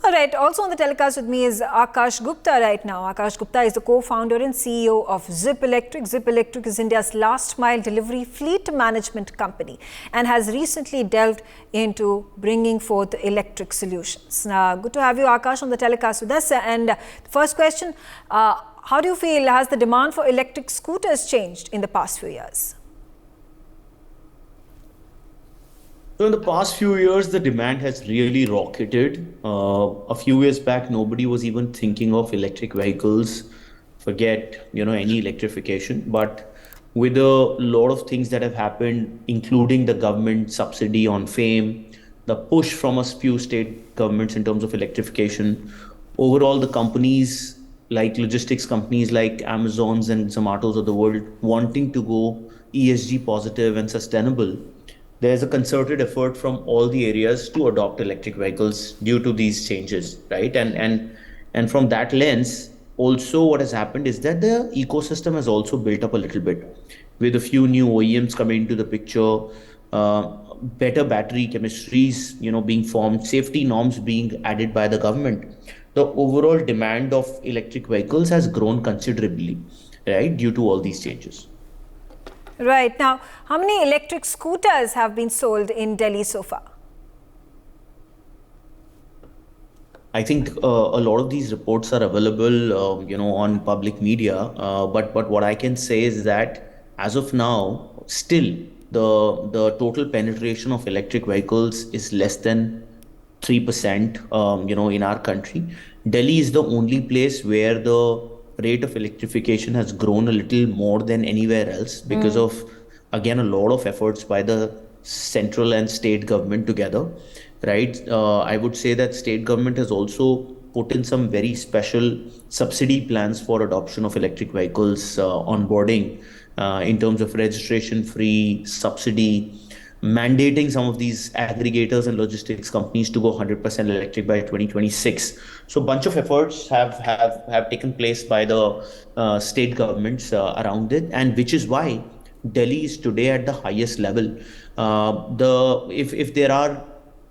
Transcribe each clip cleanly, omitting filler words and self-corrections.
All right, also on the telecast with me is Akash Gupta right now. Akash Gupta is the co-founder and CEO of ZYPP Electric. ZYPP Electric is India's last mile delivery fleet management company and has recently delved into bringing forth electric solutions. Good to have you, Akash, on the telecast with us. And the first question, how do you feel, has the demand for electric scooters changed in the past few years? So in the past few years, the demand has really rocketed. A few years back, nobody was even thinking of electric vehicles, forget, any electrification. But with a lot of things that have happened, including the government subsidy on FAME, the push from a few state governments in terms of electrification, overall the companies like logistics companies like Amazon's and Zomato's of the world wanting to go ESG positive and sustainable, there's a concerted effort from all the areas to adopt electric vehicles due to these changes, right? And from that lens, also what has happened is that the ecosystem has also built up a little bit with a few new OEMs coming into the picture, better battery chemistries, being formed, safety norms being added by the government. The overall demand of electric vehicles has grown considerably, right, due to all these changes. Right. Now, how many electric scooters have been sold in Delhi so far? I think a lot of these reports are available, on public media. But what I can say is that as of now, still the total penetration of electric vehicles is less than 3%, in our country. Delhi is the only place where the rate of electrification has grown a little more than anywhere else because of, again, a lot of efforts by the central and state government together, right? I would say that state government has also put in some very special subsidy plans for adoption of electric vehicles, onboarding, in terms of registration free subsidy, mandating some of these aggregators and logistics companies to go 100% electric by 2026. So a bunch of efforts have taken place by the state governments around it, and which is why Delhi is today at the highest level. If there are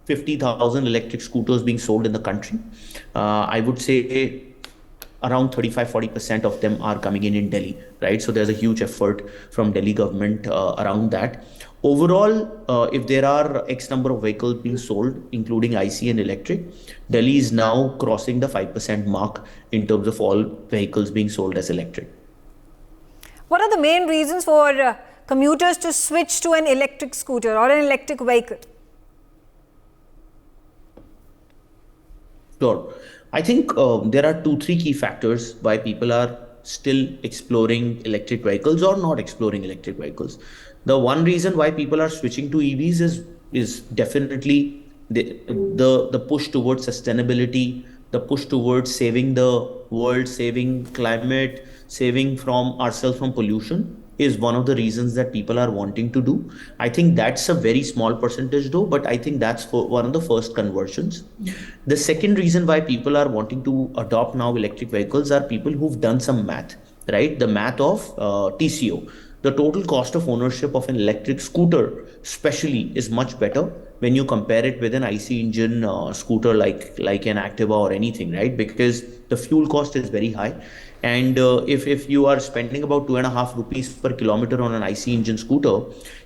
50,000 electric scooters being sold in the country, I would say around 35-40% of them are coming in Delhi, right? So there's a huge effort from Delhi government around that. Overall, if there are X number of vehicles being sold, including IC and electric, Delhi is now crossing the 5% mark in terms of all vehicles being sold as electric. What are the main reasons for commuters to switch to an electric scooter or an electric vehicle? Sure. I think there are 2-3 key factors why people are still exploring electric vehicles or not exploring electric vehicles. The one reason why people are switching to EVs is definitely the push towards sustainability, the push towards saving the world, saving climate, saving from ourselves from pollution is one of the reasons that people are wanting to do. I think that's a very small percentage though, but I think that's for one of the first conversions. The second reason why people are wanting to adopt now electric vehicles are people who've done some math, right? The math of TCO. The total cost of ownership of an electric scooter especially is much better when you compare it with an IC engine scooter like an Activa or anything, right? Because the fuel cost is very high. And if you are spending about 2.5 rupees per kilometer on an IC engine scooter,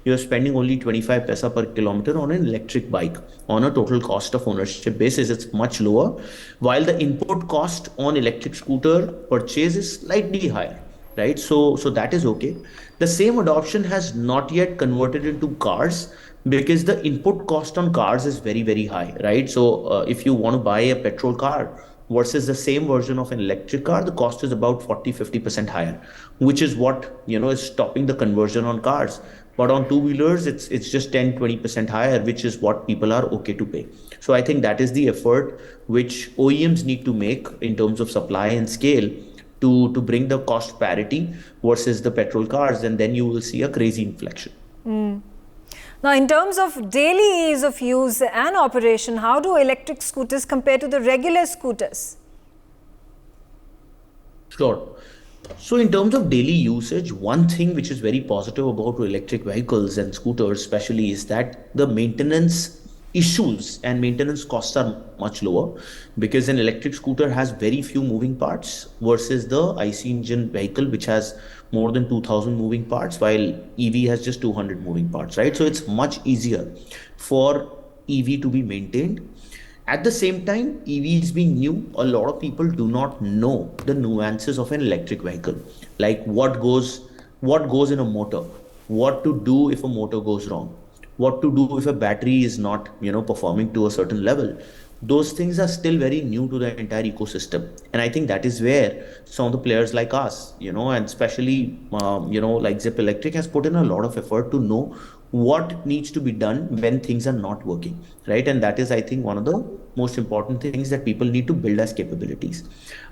you're spending only 25 paisa per kilometer on an electric bike. On a total cost of ownership basis, it's much lower, while the input cost on electric scooter purchase is slightly higher, right? So that is okay. The same adoption has not yet converted into cars because the input cost on cars is very, very high, right? So if you want to buy a petrol car versus the same version of an electric car, the cost is about 40-50% higher, which is what, is stopping the conversion on cars. But on two-wheelers, it's just 10-20% higher, which is what people are okay to pay. So I think that is the effort which OEMs need to make in terms of supply and scale to bring the cost parity versus the petrol cars, and then you will see a crazy inflection. Now, in terms of daily ease of use and operation, how do electric scooters compare to the regular scooters? Sure. So in terms of daily usage, one thing which is very positive about electric vehicles and scooters especially is that the maintenance issues and maintenance costs are much lower, because an electric scooter has very few moving parts versus the IC engine vehicle, which has more than 2000 moving parts, while EV has just 200 moving parts, right? So it's much easier for EV to be maintained. At the same time, EVs being new, a lot of people do not know the nuances of an electric vehicle, like what goes in a motor, what to do if a motor goes wrong, what to do if a battery is not, performing to a certain level. Those things are still very new to the entire ecosystem, and I think that is where some of the players like us, and especially like Zip Electric has put in a lot of effort to know what needs to be done when things are not working, right? And that is, I think, one of the most important things that people need to build as capabilities.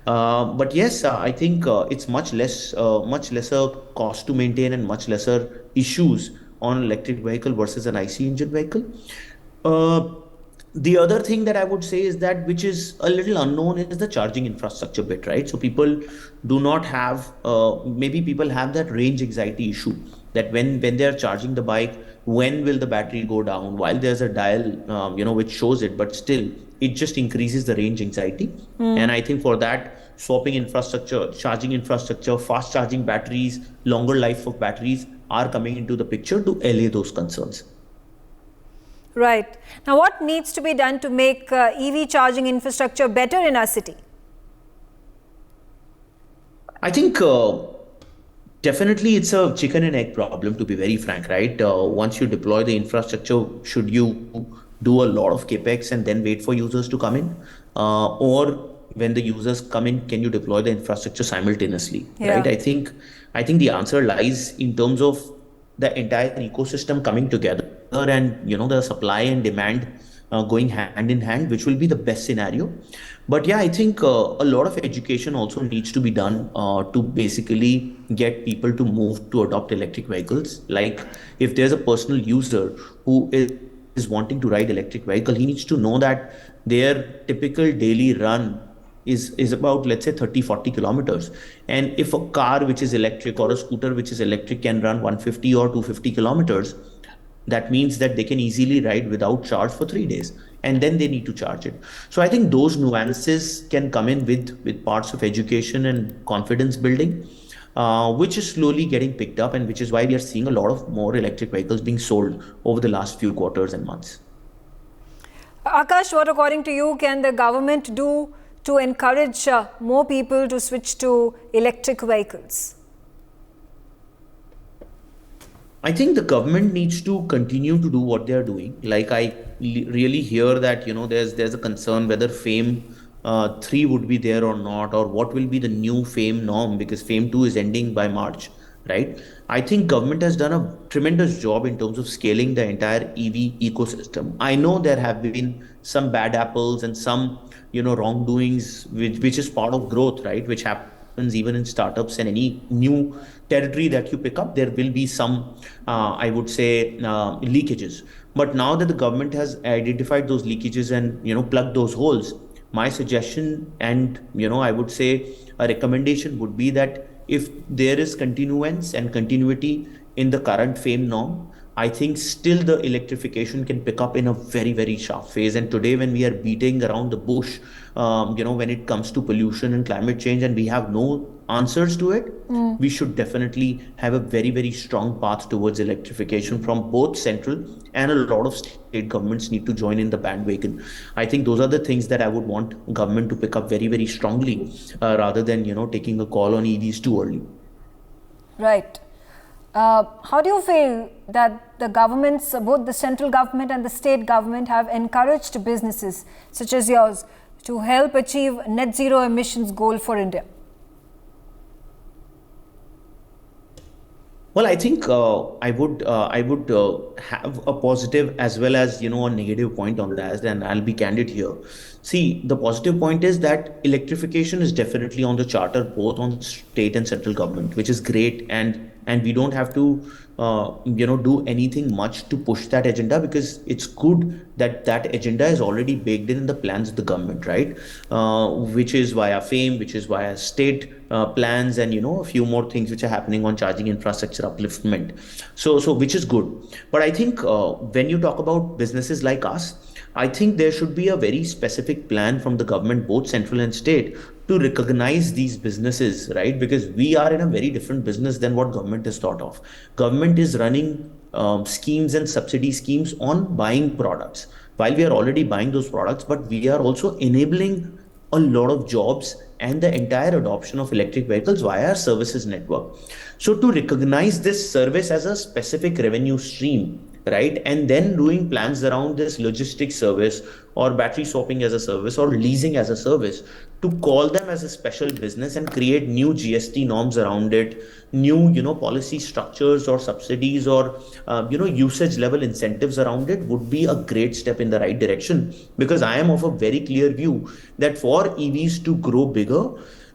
But yes, I think it's much lesser cost to maintain and much lesser issues on electric vehicle versus an IC engine vehicle. Uh, the other thing that I would say is that, which is a little unknown, is the charging infrastructure bit, right? So people do not have, maybe people have that range anxiety issue, that when they are charging the bike, when will the battery go down? While there's a dial, which shows it, but still, it just increases the range anxiety. And I think for that, swapping infrastructure, charging infrastructure, fast charging batteries, longer life of batteries are coming into the picture to allay those concerns. Right. Now, what needs to be done to make EV charging infrastructure better in our city? I think definitely it's a chicken and egg problem, to be very frank, right? Once you deploy the infrastructure, should you do a lot of capex and then wait for users to come in? Or when the users come in, can you deploy the infrastructure simultaneously, right? Yeah. I think the answer lies in terms of the entire ecosystem coming together, and the supply and demand going hand in hand, which will be the best scenario. But yeah, I think a lot of education also needs to be done to basically get people to move to adopt electric vehicles. Like, if there's a personal user who is wanting to ride electric vehicle, he needs to know that their typical daily run is about, let's say, 30-40 kilometers. And if a car which is electric or a scooter which is electric can run 150 or 250 kilometers, that means that they can easily ride without charge for 3 days, and then they need to charge it. So I think those nuances can come in with parts of education and confidence building, which is slowly getting picked up, and which is why we are seeing a lot of more electric vehicles being sold over the last few quarters and months. Akash, what according to you can the government do to encourage more people to switch to electric vehicles? I think the government needs to continue to do what they are doing. Like, I really hear that there's a concern whether FAME 3 would be there or not, or what will be the new FAME norm, because FAME 2 is ending by March, right? I think government has done a tremendous job in terms of scaling the entire EV ecosystem. I know there have been some bad apples and some wrongdoings, which is part of growth, right? Which happens even in startups, and any new territory that you pick up, there will be some, I would say, leakages. But now that the government has identified those leakages and plugged those holes, my suggestion and I would say a recommendation would be that if there is continuance and continuity in the current FAME norm, I think still the electrification can pick up in a very, very sharp phase. And today, when we are beating around the bush, when it comes to pollution and climate change, and we have no answers to it, we should definitely have a very, very strong path towards electrification from both central, and a lot of state governments need to join in the bandwagon. I think those are the things that I would want government to pick up very, very strongly, rather than taking a call on EVs too early. Right. How do you feel that the governments, both the central government and the state government, have encouraged businesses such as yours to help achieve net zero emissions goal for India? Well, I think I would have a positive as well as a negative point on that, and I'll be candid here. See, the positive point is that electrification is definitely on the charter, both on state and central government, which is great, and we don't have to do anything much to push that agenda, because it's good that that agenda is already baked in the plans of the government, right? Which is via FAME, which is via state plans, and a few more things which are happening on charging infrastructure upliftment. So which is good. But I think when you talk about businesses like us, I think there should be a very specific plan from the government, both central and state, to recognize these businesses, right? Because we are in a very different business than what government is thought of. Government is running schemes and subsidy schemes on buying products. While we are already buying those products, but we are also enabling a lot of jobs and the entire adoption of electric vehicles via our services network. So to recognize this service as a specific revenue stream, right, and then doing plans around this logistics service or battery swapping as a service or leasing as a service, to call them as a special business and create new GST norms around it, new policy structures or subsidies or usage level incentives around it, would be a great step in the right direction. Because I am of a very clear view that for EVs to grow bigger,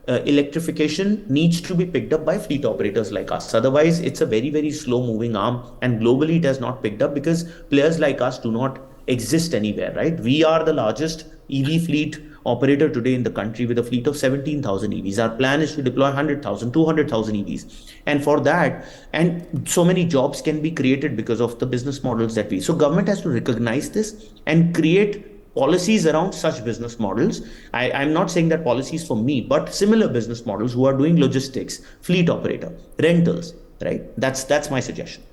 electrification needs to be picked up by fleet operators like us. Otherwise, it's a very, very slow moving arm. And globally, it has not picked up because players like us do not exist anywhere, right? We are the largest EV fleet operator today in the country with a fleet of 17,000 EVs. Our plan is to deploy 100,000, 200,000 EVs. And for that, and so many jobs can be created because of the business models that we. So government has to recognize this and create policies around such business models. I'm not saying that policies for me, but similar business models who are doing logistics, fleet operator, rentals, right? That's my suggestion.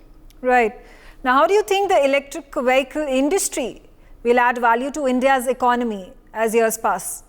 Right. Now, how do you think the electric vehicle industry will add value to India's economy as years pass?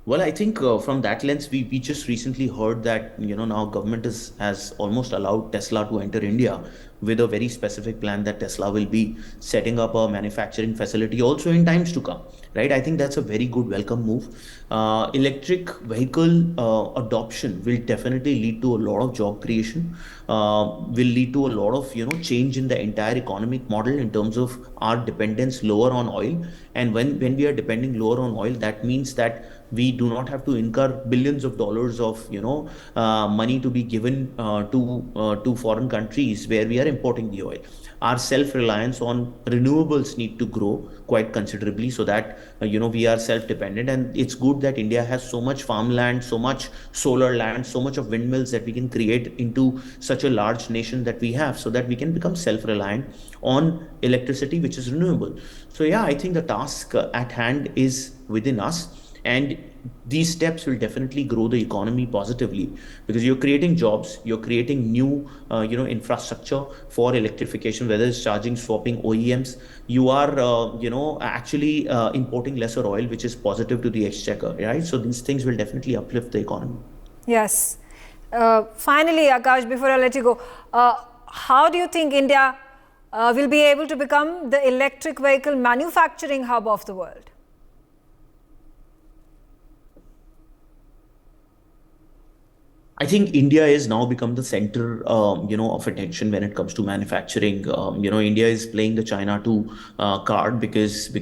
Well, I think from that lens, we just recently heard that now government has almost allowed Tesla to enter India with a very specific plan that Tesla will be setting up a manufacturing facility also in times to come, right? I think that's a very good welcome move. Electric vehicle adoption will definitely lead to a lot of job creation, will lead to a lot of change in the entire economic model in terms of our dependence lower on oil. And when we are depending lower on oil, that means that we do not have to incur billions of dollars of money to be given to foreign countries where we are importing the oil. Our self-reliance on renewables need to grow quite considerably so that we are self-dependent. And it's good that India has so much farmland, so much solar land, so much of windmills that we can create into such a large nation that we have, so that we can become self-reliant on electricity which is renewable. So yeah, I think the task at hand is within us. And these steps will definitely grow the economy positively, because you're creating jobs, you're creating new, infrastructure for electrification, whether it's charging, swapping, OEMs. You are, actually importing lesser oil, which is positive to the exchequer, right? So these things will definitely uplift the economy. Yes. Finally, Akash, before I let you go, how do you think India will be able to become the electric vehicle manufacturing hub of the world? I think India has now become the center, of attention when it comes to manufacturing. India is playing the China 2 card because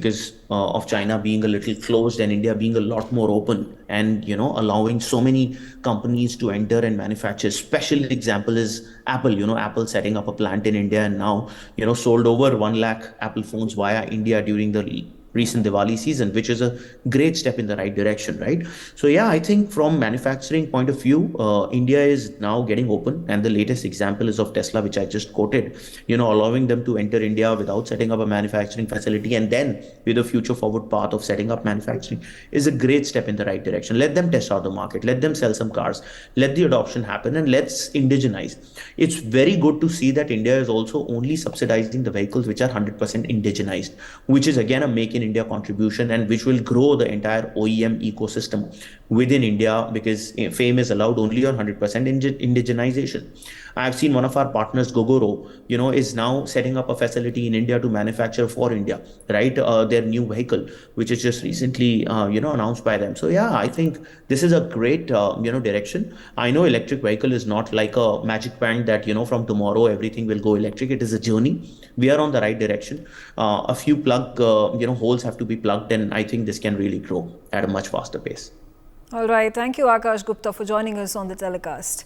of China being a little closed and India being a lot more open and allowing so many companies to enter and manufacture. Special example is Apple. Apple setting up a plant in India and now sold over 1 lakh Apple phones via India during the recent Diwali season, which is a great step in the right direction, right? So yeah, I think from manufacturing point of view, India is now getting open, and the latest example is of Tesla, which I just quoted, allowing them to enter India without setting up a manufacturing facility, and then with a future forward path of setting up manufacturing is a great step in the right direction. Let them test out the market, let them sell some cars, let the adoption happen, and let's indigenize. It's very good to see that India is also only subsidizing the vehicles which are 100% indigenized, which is again a make in India contribution, and which will grow the entire OEM ecosystem within India, because FAME is allowed only on 100% indigenization. I've seen one of our partners, Gogoro, is now setting up a facility in India to manufacture for India, right? Their new vehicle, which is just recently, announced by them. So yeah, I think this is a great, direction. I know electric vehicle is not like a magic band that, from tomorrow everything will go electric. It is a journey. We are on the right direction. A few holes have to be plugged, and I think this can really grow at a much faster pace. All right. Thank you, Akash Gupta, for joining us on the telecast.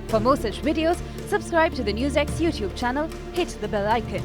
For more such videos, subscribe to the NewsX YouTube channel, hit the bell icon.